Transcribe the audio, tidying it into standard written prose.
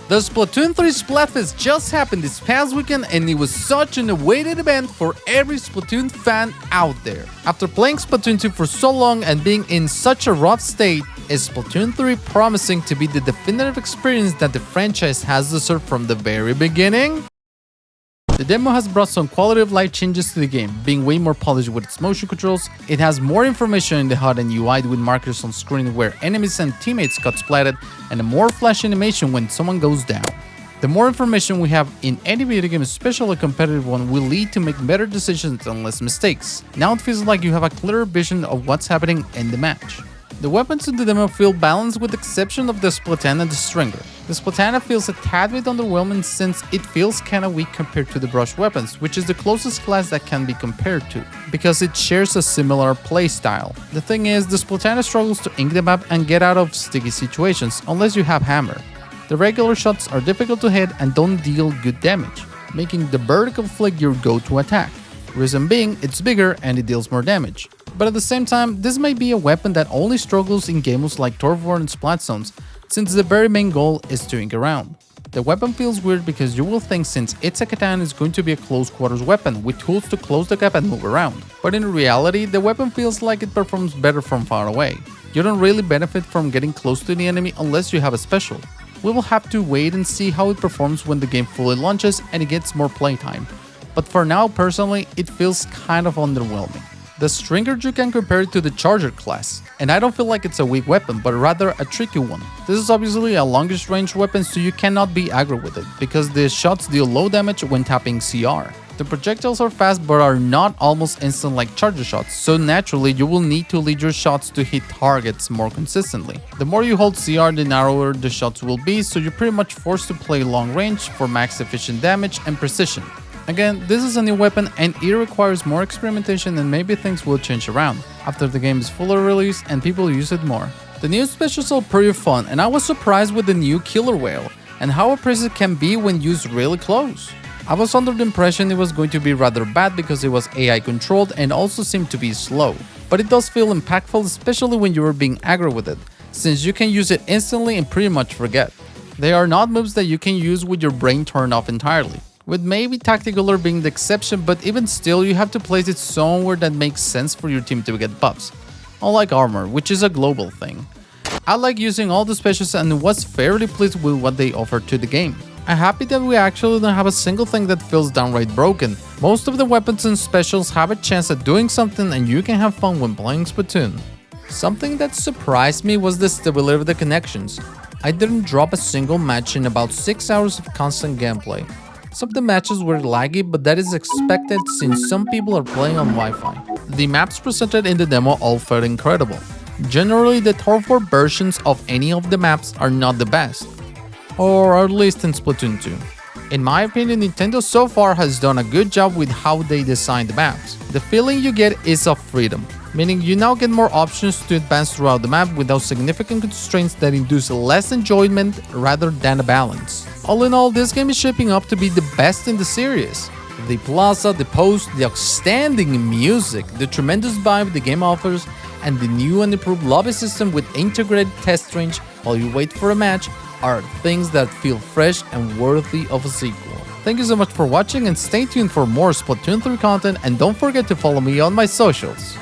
The Splatoon 3 Splatfest just happened this past weekend and it was such an awaited event for every Splatoon fan out there. After playing Splatoon 2 for so long and being in such a rough state, is Splatoon 3 promising to be the definitive experience that the franchise has deserved from the very beginning? The demo has brought some quality of life changes to the game, being way more polished with its motion controls. It has more information in the HUD and UI with markers on screen where enemies and teammates got splatted, and a more flash animation when someone goes down. The more information we have in any video game, especially a competitive one, will lead to make better decisions and less mistakes. Now it feels like you have a clearer vision of what's happening in the match. The weapons in the demo feel balanced with the exception of the Splatana and the Stringer. The Splatana feels a tad bit underwhelming since it feels kinda weak compared to the brush weapons, which is the closest class that can be compared to, because it shares a similar playstyle. The thing is, the Splatana struggles to ink the map and get out of sticky situations unless you have Hammer. The regular shots are difficult to hit and don't deal good damage, making the vertical flick your go-to attack. Reason being, it's bigger and it deals more damage. But at the same time, this may be a weapon that only struggles in games like Turf War and Splat Zones, since the very main goal is to ink around. The weapon feels weird because you will think since it's a katana it's going to be a close quarters weapon with tools to close the gap and move around. But in reality, the weapon feels like it performs better from far away. You don't really benefit from getting close to the enemy unless you have a special. We will have to wait and see how it performs when the game fully launches and it gets more playtime. But for now, personally, it feels kind of underwhelming. The Stringer you can compare it to the Charger class, and I don't feel like it's a weak weapon, but rather a tricky one. This is obviously a longest range weapon, so you cannot be aggro with it, because the shots deal low damage when tapping CR. The projectiles are fast but are not almost instant like Charger shots, so naturally you will need to lead your shots to hit targets more consistently. The more you hold CR, the narrower the shots will be, so you're pretty much forced to play long range for max efficient damage and precision. Again, this is a new weapon and it requires more experimentation and maybe things will change around after the game is fully released and people use it more. The new specials are pretty fun and I was surprised with the new Killer Whale and how impressive it can be when used really close. I was under the impression it was going to be rather bad because it was AI controlled and also seemed to be slow, but it does feel impactful especially when you are being aggro with it, since you can use it instantly and pretty much forget. They are not moves that you can use with your brain turned off entirely, with maybe Tacticular being the exception, but even still you have to place it somewhere that makes sense for your team to get buffs. Unlike Armor, which is a global thing. I like using all the specials and was fairly pleased with what they offered to the game. I'm happy that we actually don't have a single thing that feels downright broken. Most of the weapons and specials have a chance at doing something and you can have fun when playing Splatoon. Something that surprised me was the stability of the connections. I didn't drop a single match in about 6 hours of constant gameplay. Some of the matches were laggy, but that is expected since some people are playing on Wi-Fi. The maps presented in the demo all felt incredible. Generally, the Turf War versions of any of the maps are not the best, or at least in Splatoon 2. In my opinion, Nintendo so far has done a good job with how they designed the maps. The feeling you get is of freedom, meaning you now get more options to advance throughout the map without significant constraints that induce less enjoyment rather than a balance. All in all, this game is shaping up to be the best in the series. The plaza, the post, the outstanding music, the tremendous vibe the game offers, and the new and improved lobby system with integrated test range while you wait for a match are things that feel fresh and worthy of a sequel. Thank you so much for watching and stay tuned for more Splatoon 3 content and don't forget to follow me on my socials.